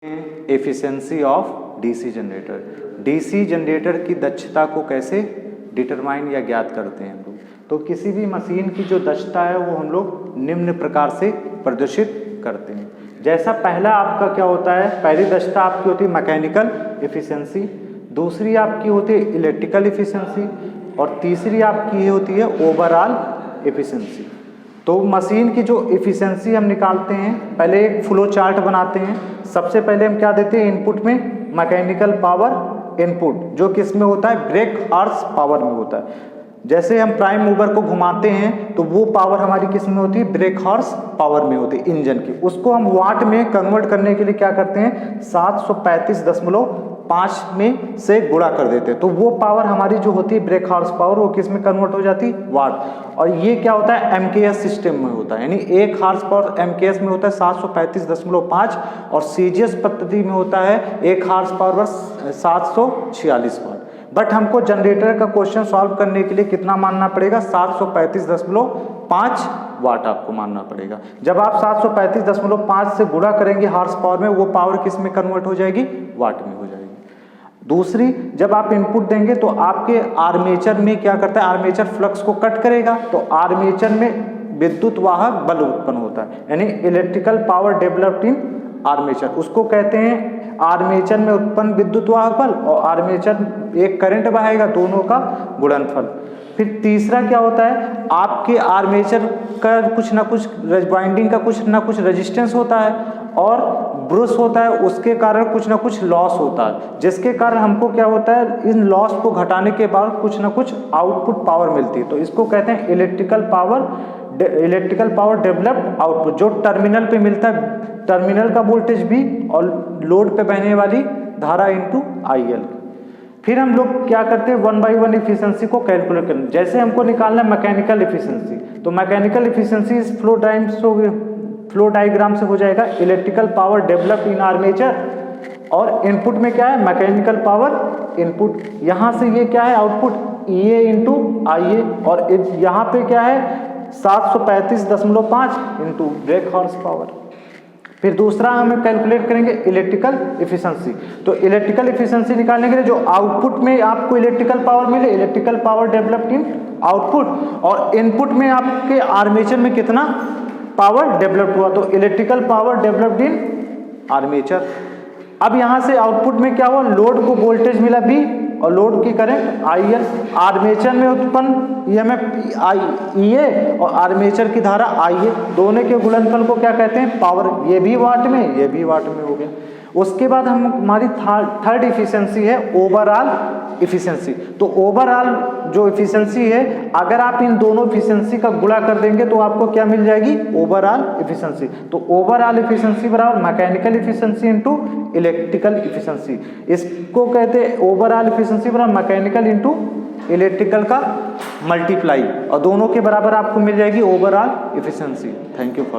Efficiency of DC generator. DC generator की दक्षता को कैसे डिटरमाइन या ज्ञात करते हैं हम लोग। तो किसी भी मशीन की जो दक्षता है वो हम लोग निम्न प्रकार से प्रदर्शित करते हैं। जैसा पहला आपका क्या होता है, पहली दक्षता आपकी होती है मैकेनिकल एफिशिएंसी, दूसरी आपकी होती है इलेक्ट्रिकल एफिशिएंसी और तीसरी आपकी होती है ओवरऑल एफिशिएंसी। तो मशीन की जो एफिशिएंसी हम निकालते हैं, पहले एक फ्लो चार्ट बनाते हैं। सबसे पहले हम क्या देते हैं, इनपुट में मैकेनिकल पावर इनपुट, जो किस में होता है, ब्रेक हॉर्स पावर में होता है। जैसे हम प्राइम मूवर को घुमाते हैं तो वो पावर हमारी किस में होती है, ब्रेक हॉर्स पावर में होती है इंजन की। उसको हम वाट में कन्वर्ट करने के लिए क्या करते हैं, 735.5 में से गुणा कर देते हैं। तो वो पावर हमारी जो होती है ब्रेक हॉर्स पावर, वो किस में कन्वर्ट हो जाती है, वाट। और ये क्या होता है, एमकेएस सिस्टम में होता है, यानी 1 हॉर्स पावर एमकेएस में होता है 735.5 और सीजीएस पद्धति में होता है 1 हॉर्स पावर 746 वाट। बट हमको जनरेटर का क्वेश्चन सॉल्व करने के लिए कितना मानना पड़ेगा, 735.5 वाट आपको मानना पड़ेगा। जब आप 735.5 से गुणा करेंगे हॉर्स पावर में, वो पावर किस में कन्वर्ट हो जाएगी, वाट में हो जाएगी। दूसरी, जब आप इनपुट देंगे तो आपके आर्मेचर में क्या करता है, आर्मेचर फ्लक्स को कट करेगा तो आर्मेचर में विद्युत वाहक बल उत्पन्न होता है, यानी electrical power developed in armature. उसको कहते हैं आर्मेचर में उत्पन्न विद्युत वाहक बल और आर्मेचर एक करंट बहाएगा, दोनों का गुणनफल। फिर तीसरा क्या होता है, आपके आर्मेचर का कुछ ना कुछ वाइंडिंग का कुछ ना कुछ रेजिस्टेंस होता है और ब्रुश होता है, उसके कारण कुछ ना कुछ लॉस होता है, जिसके कारण हमको क्या होता है, इन लॉस को घटाने के बाद कुछ ना कुछ आउटपुट पावर मिलती है। तो इसको कहते हैं इलेक्ट्रिकल पावर डेवलप्ड आउटपुट, जो टर्मिनल पे मिलता है, टर्मिनल का वोल्टेज भी और लोड पे बहने वाली धारा इनटू आईएल। फिर हम लोग क्या करते हैं, 1 by 1 एफिशिएंसी को कैलकुलेट करना। जैसे हमको निकालना है मैकेनिकल एफिशिएंसी, तो मैकेनिकल एफिशिएंसी इस फ्लो डायग्राम से हो जाएगा electrical power developed in armature और इनपुट में क्या है, मैकेनिकल पावर इनपुट। यहाँ से ये क्या है, आउटपुट EA इंटू IA और यहाँ पे क्या है 735.5 इंटू ब्रेक हॉर्स पावर। फिर दूसरा हम कैलकुलेट करेंगे इलेक्ट्रिकल एफिशिएंसी। तो इलेक्ट्रिकल एफिशिएंसी निकालने के लिए जो आउटपुट में आपको इलेक्ट्रिकल पावर मिले, electrical power developed in output, और इनपुट में आपके आर्मेचर में कितना पावर डेवलप्ड हुआ, तो electrical power developed in armature. अब यहां से आउटपुट में क्या हुआ, लोड को वोल्टेज मिला V और लोड की करंट IL, आर्मेचर में उत्पन्न EMF EA और आर्मेचर की धारा IA, दोनों के गुणनफल को क्या कहते हैं, पावर। ये भी वाट में, ये भी वाट में हो गया। उसके बाद हमारी थर्ड एफिशिएंसी है ओवरऑल एफिशिएंसी। तो ओवरऑल जो एफिशिएंसी है, अगर आप इन दोनों एफिशिएंसी का गुणा कर देंगे तो आपको क्या मिल जाएगी, ओवरऑल एफिशिएंसी। तो ओवरऑल एफिशिएंसी बराबर mechanical efficiency into electrical efficiency. इसको कहते हैं ओवरऑल एफिशिएंसी बराबर मैकेनिकल इनटू इलेक्ट्रिकल का मल्टीप्लाई, और दोनों के बराबर आपको मिल जाएगी overall efficiency. Thank you for